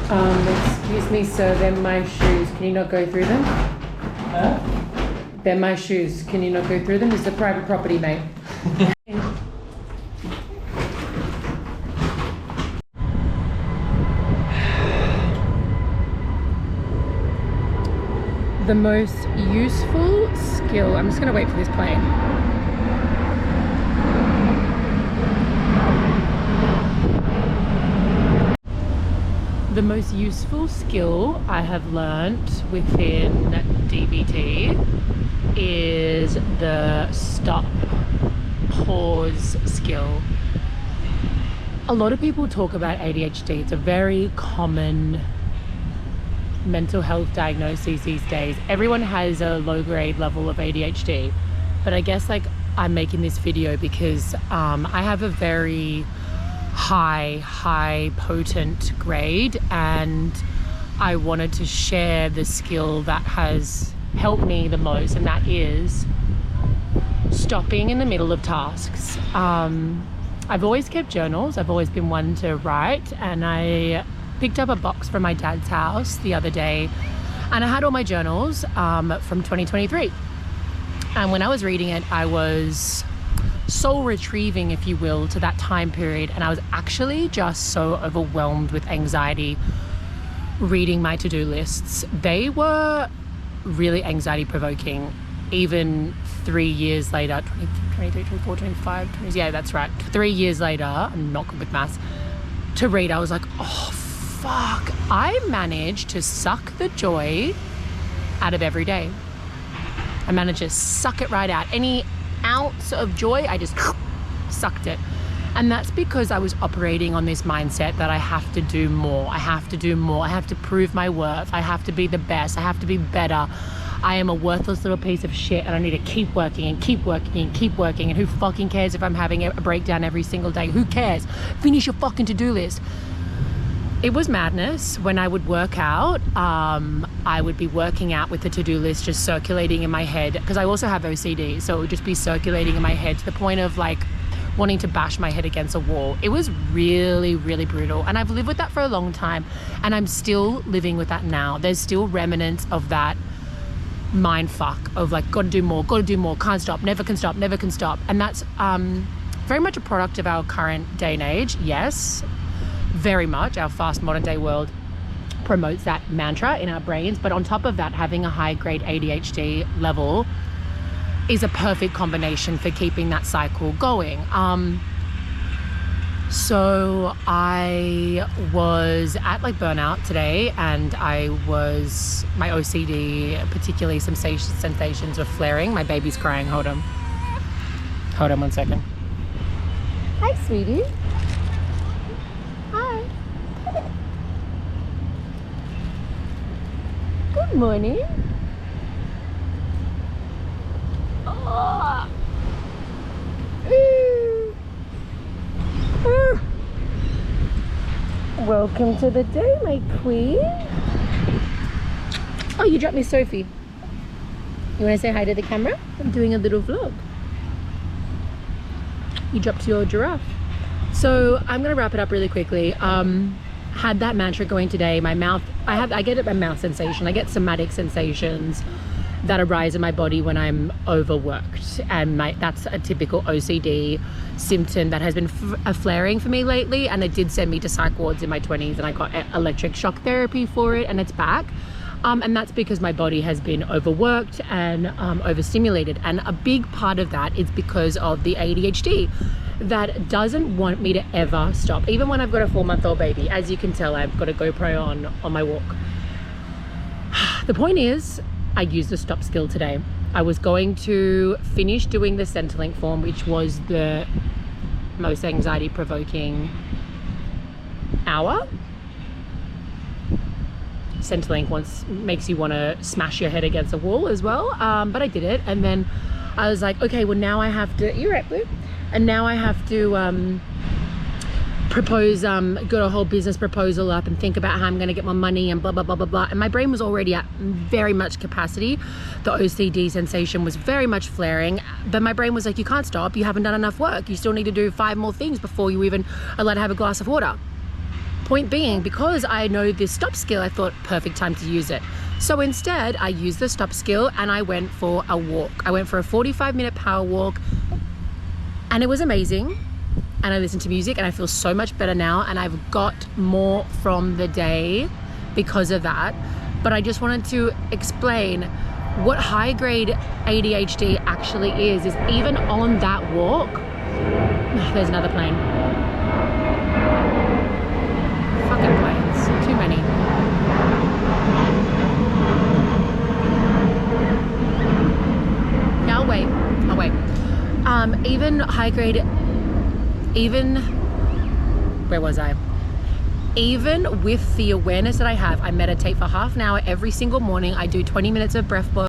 Excuse me, sir, they're my shoes. Can you not go through them? Huh? They're my shoes. Can you not go through them? This is a private property, mate. The most useful skill, I'm just gonna wait for this plane. The most useful skill I have learnt within DBT is the stop, pause skill. A lot of people talk about ADHD. It's a very common mental health diagnoses these days. Everyone has a low grade level of ADHD, but I guess like I'm making this video because I have a very high potent grade, and I wanted to share the skill that has helped me the most, and that is stopping in the middle of tasks. I've always kept journals. I've always been one to write, and I picked up a box from my dad's house the other day, and I had all my journals from 2023. And when I was reading it, I was soul retrieving, if you will, to that time period, and I was actually just so overwhelmed with anxiety reading my to-do lists. They were really anxiety provoking, even 3 years later. 23, 24, 25, 20, yeah, that's right. 3 years later, I'm not good with maths, to read, I was like, oh fuck, I managed to suck the joy out of every day. I managed to suck it right out. Any ounce of joy, I just sucked it. And that's because I was operating on this mindset that I have to do more. I have to do more. I have to prove my worth. I have to be the best. I have to be better. I am a worthless little piece of shit, and I need to keep working and keep working and keep working. And who fucking cares if I'm having a breakdown every single day? Who cares? Finish your fucking to-do list. It was madness. When I would work out, I would be working out with the to-do list just circulating in my head, because I also have OCD, so it would just be circulating in my head to the point of like wanting to bash my head against a wall. It was really, really brutal, and I've lived with that for a long time, and I'm still living with that now. There's still remnants of that mind fuck of like, gotta do more, can't stop, never can stop, never can stop. And that's very much a product of our current day and age. Yes, very much. Our fast modern day world promotes that mantra in our brains, but on top of that, having a high grade ADHD level is a perfect combination for keeping that cycle going. So I was at like burnout today, and my OCD, particularly some sensations were flaring. My baby's crying. Hold on 1 second. Hi, sweetie. Hi. Good morning. Oh. Welcome to the day, my queen. Oh, you dropped me Sophie. You want to say hi to the camera? I'm doing a little vlog. You dropped your giraffe. So I'm gonna wrap it up really quickly. Had that mantra going today. My mouth, I get a mouth sensation. I get somatic sensations that arise in my body when I'm overworked, and that's a typical OCD symptom that has been flaring for me lately, and it did send me to psych wards in my 20s, and I got electric shock therapy for it, and it's back. And that's because my body has been overworked and overstimulated, and a big part of that is because of the ADHD that doesn't want me to ever stop. Even when I've got a 4-month-old baby, as you can tell, I've got a GoPro on my walk. The point is, I used the stop skill today. I was going to finish doing the Centrelink form, which was the most anxiety provoking hour. Centrelink makes you want to smash your head against a wall as well, but I did it, and then I was like, okay, well now I have to, you're right, Blue, and now I have to propose, got a whole business proposal up and think about how I'm going to get my money and blah blah blah blah blah. And my brain was already at very much capacity. The OCD sensation was very much flaring, but my brain was like, you can't stop, you haven't done enough work, you still need to do 5 more things before you even allowed to have a glass of water. point being, because I know this stop skill, I thought perfect time to use it. So instead, I used the stop skill and I went for a walk. I went for a 45-minute power walk and it was amazing. And I listened to music and I feel so much better now, and I've got more from the day because of that. But I just wanted to explain what high-grade ADHD actually is even on that walk. There's another plane. Fucking planes, too many. Yeah, I'll wait. Even high-grade, where was I? Even with the awareness that I have, I meditate for half an hour every single morning. I do 20 minutes of breath work.